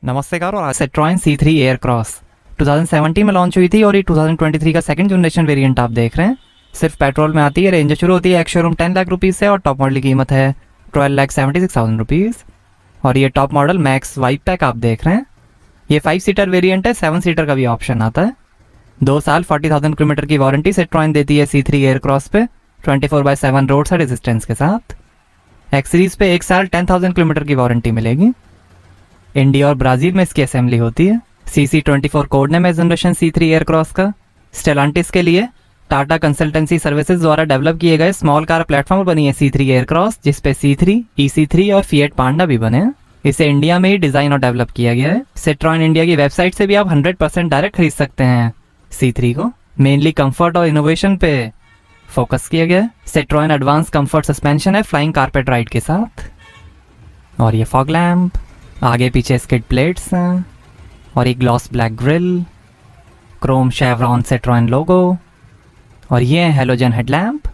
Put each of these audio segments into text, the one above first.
नमस्कार। और Citroen C3 Aircross 2017 में लॉन्च हुई थी और ये 2023 का सेकंड जनरेशन वेरिएंट आप देख रहे हैं। सिर्फ पेट्रोल में आती है। रेंज शुरू होती है एक्स शोरूम 10 लाख रुपीज़ से और टॉप मॉडल की कीमत है 12,76,000 रुपीज़। और ये top model max wipe pack आप देख रहे हैं। ये 5 सीटर वेरिएंट है, 7 सीटर का भी ऑप्शन आता है। 2 साल 40,000 किलोमीटर की वारंटी सिट्रोएन देती है C3 एयरक्रॉस पे 24/7 रोड साइड असिस्टेंस के साथ। एक्स सीरीज पे 1 साल 10,000 किलोमीटर की वारंटी मिलेगी। इंडिया और ब्राज़ील में इसकी असेंबली होती है। CC24 कोड नेम है जनरेशन C3 एयरक्रॉस का। स्टेलांटिस के लिए टाटा कंसल्टेंसी सर्विसेज द्वारा डेवलप किए गए स्मॉल कार प्लेटफॉर्म बनी है C3 एयरक्रॉस, जिसपे C3, EC3 और फिएट पांडा भी बने हैं। इसे इंडिया में ही डिज़ाइन और डेवलप किया गया है। सिट्रोएन इंडिया की वेबसाइट से भी आप 100% डायरेक्ट खरीद सकते हैं C3 को। मेनली कंफर्ट और इनोवेशन पे फोकस किया गया है। सिट्रोएन एडवांस कंफर्ट सस्पेंशन है फ्लाइंग कारपेट राइड के साथ। और ये फॉग लैम्प, आगे पीछे स्किड प्लेट्स हैं और एक gloss black grille, chrome chevron Citroen logo और ये है halogen headlamp.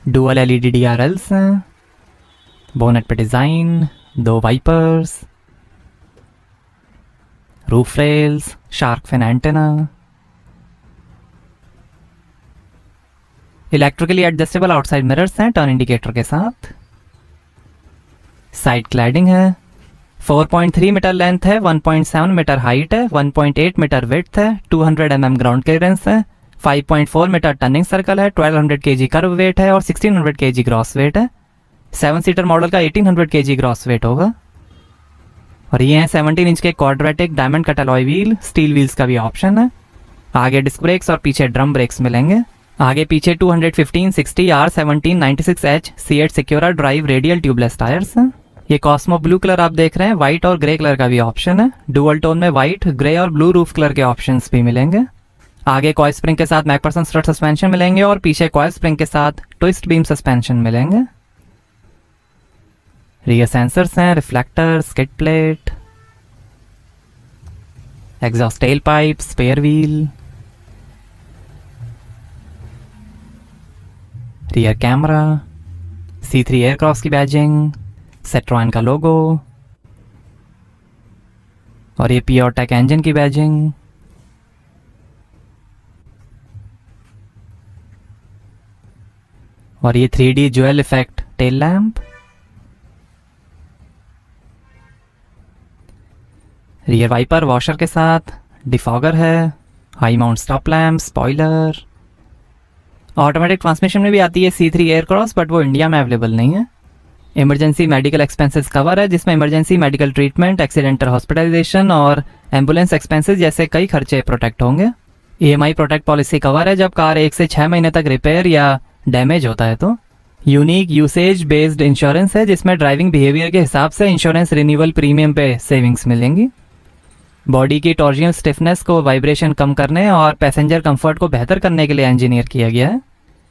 Dual LED DRLs हैं। बोनेट पे design, 2 wipers, roof rails, shark fin antenna, electrically adjustable outside mirrors हैं टर्न इंडिकेटर के साथ। साइड क्लैडिंग है। 4.3 मीटर लेंथ है, 1.7 मीटर हाइट है, 1.8 मीटर विड्थ है, 200 mm ग्राउंड क्लियरेंस है, 5.4 मीटर टर्निंग सर्कल है, 1200 kg कर्व वेट है और 1600 kg ग्रॉस वेट है। 7 सीटर मॉडल का 1800 kg ग्रॉस वेट होगा। और ये है 17 इंच के quadratic diamond cut alloy wheel, steel wheels का भी ऑप्शन है। आगे डिस्क ब्रेक्स और पीछे ड्रम ब्रेक्स मिलेंगे। आगे पीछे 215, 60, R17, 96H C8 Secura drive radial tubeless tyres हैं। ये कॉस्मो ब्लू कलर आप देख रहे हैं, व्हाइट और ग्रे कलर का भी ऑप्शन है। डुअल टोन में व्हाइट, ग्रे और ब्लू रूफ कलर के ऑप्शंस भी मिलेंगे। आगे कॉइल स्प्रिंग के साथ मैकफरसन स्ट्रट सस्पेंशन मिलेंगे और पीछे कॉइल स्प्रिंग के साथ ट्विस्ट बीम सस्पेंशन मिलेंगे। रियर सेंसर्स हैं, reflector, skid plate, exhaust tail pipe, spare wheel, rear camera, C3 Aircross की बैजिंग, सिट्रोएन का लोगो और ये प्योरटेक इंजन की बैजिंग। और ये 3D jewel effect tail lamp. Rear wiper washer के साथ, डिफॉगर है, high mount stop lamp, spoiler. Automatic transmission में भी आती है C3 एयरक्रॉस, बट वो इंडिया में अवेलेबल नहीं है। इमरजेंसी मेडिकल एक्सपेंसेस कवर है, जिसमें emergency medical treatment, accidental hospitalisation और एम्बुलेंस एक्सपेंसेस जैसे कई खर्चे प्रोटेक्ट होंगे। EMI प्रोटेक्ट पॉलिसी कवर है जब कार 1 से 6 महीने तक रिपेयर या डैमेज होता है तो। यूनिक यूसेज बेस्ड इंश्योरेंस है, जिसमें ड्राइविंग बिहेवियर के हिसाब से इंश्योरेंस रिन्यूअल प्रीमियम पे सेविंग्स मिलेंगी। बॉडी की टॉर्जियन स्टिफनेस को वाइब्रेशन कम करने और पैसेंजर कंफर्ट को बेहतर करने के लिए इंजीनियर किया गया है।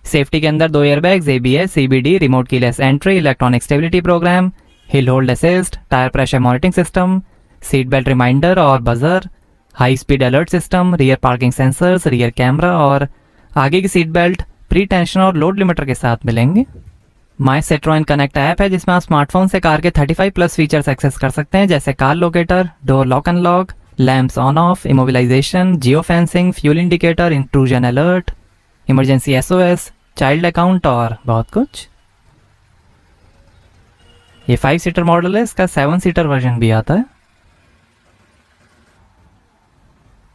सेफ्टी के अंदर 2 airbags, ABS, CBD, remote keyless entry, electronic stability program, hill hold assist, tyre pressure monitoring system, seat belt reminder और buzzer, high speed alert system, rear parking sensors, rear camera और आगे की seat belt pre tension और load limiter के साथ मिलेंगे। माई Citroen connect app है, जिसमें आप स्मार्टफोन से कार के 35+ फीचर्स एक्सेस कर सकते हैं, जैसे car locator, door lock unlock, lamps on off, immobilisation, geo fencing, fuel indicator, intrusion alert, emergency SOS, child account और बहुत कुछ। ये 5 सीटर मॉडल है, इसका 7 सीटर वर्जन भी आता है।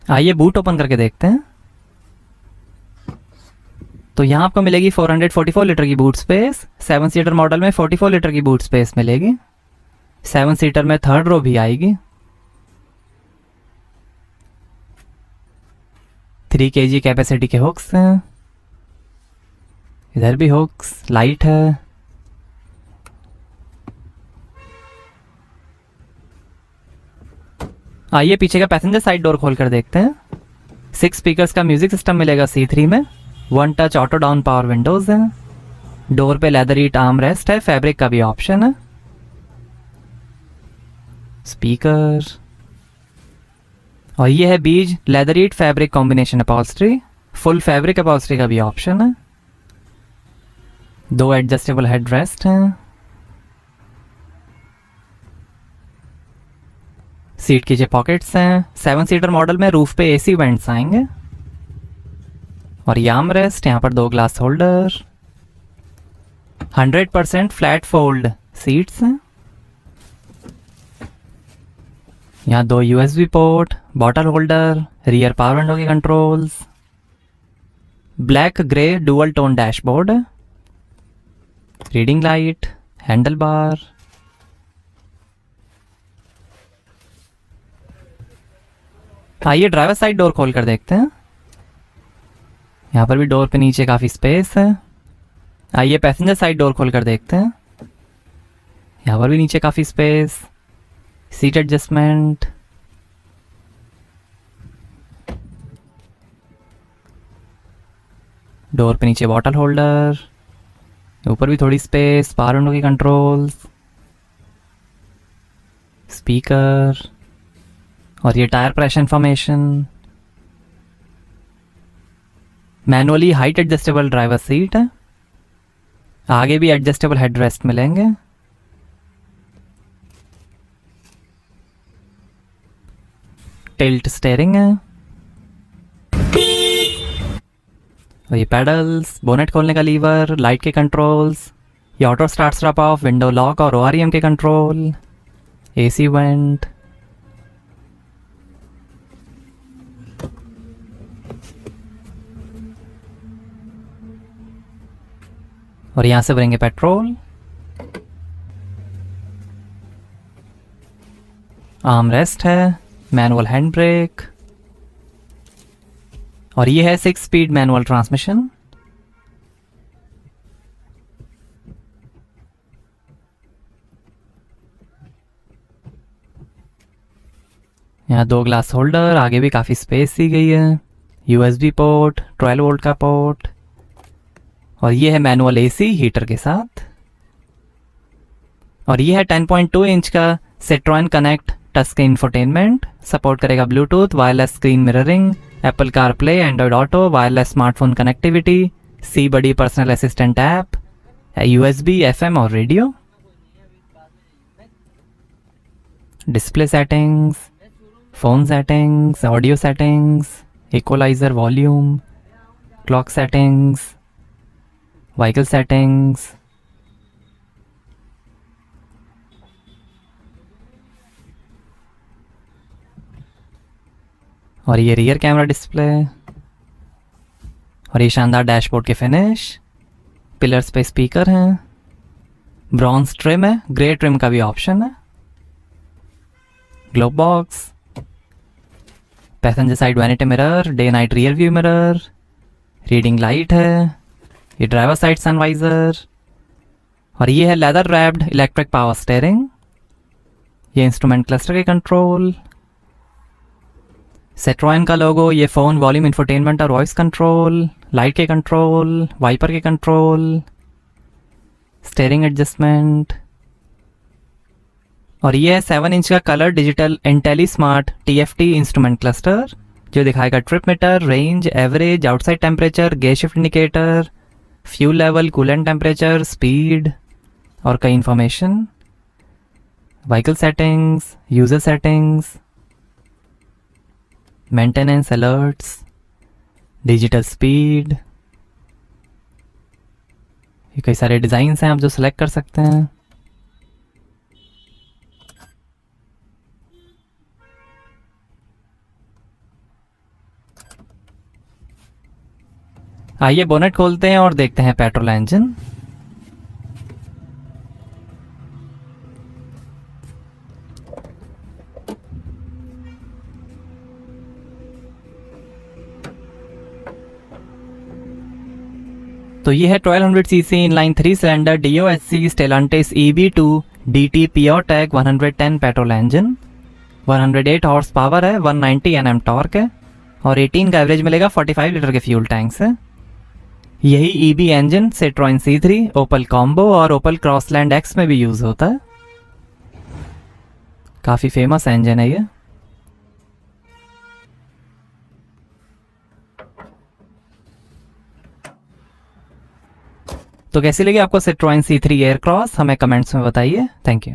आइए बूट ओपन करके देखते हैं। तो यहाँ आपको मिलेगी 444 लीटर की बूट स्पेस। 7 सीटर मॉडल में 44 लीटर की बूट स्पेस मिलेगी। 7 सीटर में 3rd रो भी आएगी। 3 kg कैपेसिटी के हुक्स हैं। इधर भी हुक्स, लाइट है। आइए पीछे का पैसेंजर साइड डोर खोल कर देखते हैं। 6 स्पीकर्स का म्यूजिक सिस्टम मिलेगा C3 में। 1 touch auto down power windows है। डोर पे लेदर ईट आर्म रेस्ट है, फैब्रिक का भी ऑप्शन है। स्पीकर और ये है beige leatherette fabric combination upholstery. Full fabric upholstery का भी ऑप्शन है। 2 एडजस्टेबल हेड रेस्ट हैं। सीट की जो पॉकेट्स हैं, 7 सीटर मॉडल में रूफ पे एसी वेंट्स आएंगे। और ये आर्मरेस्ट, यहाँ पर 2 glass holder, 100% flat fold seats हैं। यहाँ 2 USB port, bottle holder, rear power window के controls, black grey dual tone dashboard, reading light, handle bar. आइए ड्राइवर साइड डोर खोल कर देखते हैं। यहाँ पर भी डोर पे नीचे काफ़ी स्पेस है। आइए पैसेंजर साइड डोर खोल कर देखते हैं। यहाँ पर भी नीचे काफ़ी स्पेस, सीट एडजस्टमेंट, डोर पे नीचे बॉटल होल्डर, ऊपर भी थोड़ी स्पेस, पावर विंडो की कंट्रोल्स, स्पीकर, और ये tyre pressure information, manually height adjustable driver seat है। आगे भी एडजस्टेबल हेडरेस्ट मिलेंगे। टिल्ट स्टेयरिंग है। और ये पैडल्स, बोनेट खोलने का लीवर, लाइट के कंट्रोल्स, ये auto start stop of, window lock और OREM के कंट्रोल, AC वेंट, और यहां से भरेंगे पेट्रोल। आर्म रेस्ट है, मैनुअल हैंड ब्रेक, और ये है 6 स्पीड मैनुअल ट्रांसमिशन। यहाँ 2 ग्लास होल्डर, आगे भी काफ़ी स्पेस दी गई है, USB पोर्ट, 12 वोल्ट का पोर्ट, और ये है मैनुअल AC हीटर के साथ। और ये है 10.2 इंच का Citroen Connect touch screen infotainment, support करेगा Bluetooth, wireless screen mirroring, Apple CarPlay, Android auto, wireless smartphone connectivity, C buddy personal assistant app, USB, FM और radio. Display settings, phone settings, audio settings, equaliser, volume, clock settings, vehicle settings, और ये rear camera display, और ये शानदार dashboard के finish, pillars पे speaker हैं, bronze trim है, ग्रे ट्रिम का भी ऑप्शन है, globe box, passenger side vanity mirror, day night rear view mirror, reading light है, ये ड्राइवर साइड सनवाइजर, और ये है leather wrapped electric power steering, ये इंस्ट्रूमेंट क्लस्टर के कंट्रोल, Citroen का लोगो, ये फ़ोन वॉल्यूम इंफोटेनमेंट और वॉइस कंट्रोल, लाइट के कंट्रोल, वाइपर के कंट्रोल, स्टीयरिंग एडजस्टमेंट, और ये है 7 इंच का colour digital Intelli smart TFT instrument cluster, जो दिखाएगा trip meter, range, average, outside temperature, gear shift indicator, fuel level, coolant temperature, speed और कई information, vehicle settings, user settings, maintenance alerts, digital speed, ये कई सारे designs हैं आप जो सिलेक्ट कर सकते हैं। आइए बोनेट खोलते हैं और देखते हैं पेट्रोल इंजन। तो ये है 1200 CC inline 3 cylinder DOHC Stellantis EB2 DT PureTech 110 petrol engine, 108 horse power है, 190 Nm टॉर्क है, और 18 का एवरेज मिलेगा 45 लीटर के फ्यूल टैंक से। यही EB इंजन Citroen C3, ओपल कॉम्बो और ओपल क्रॉसलैंड X में भी यूज होता है। काफ़ी फेमस इंजन है ये। तो कैसी लगी आपको Citroen C3 एयरक्रॉस, हमें कमेंट्स में बताइए। Thank you.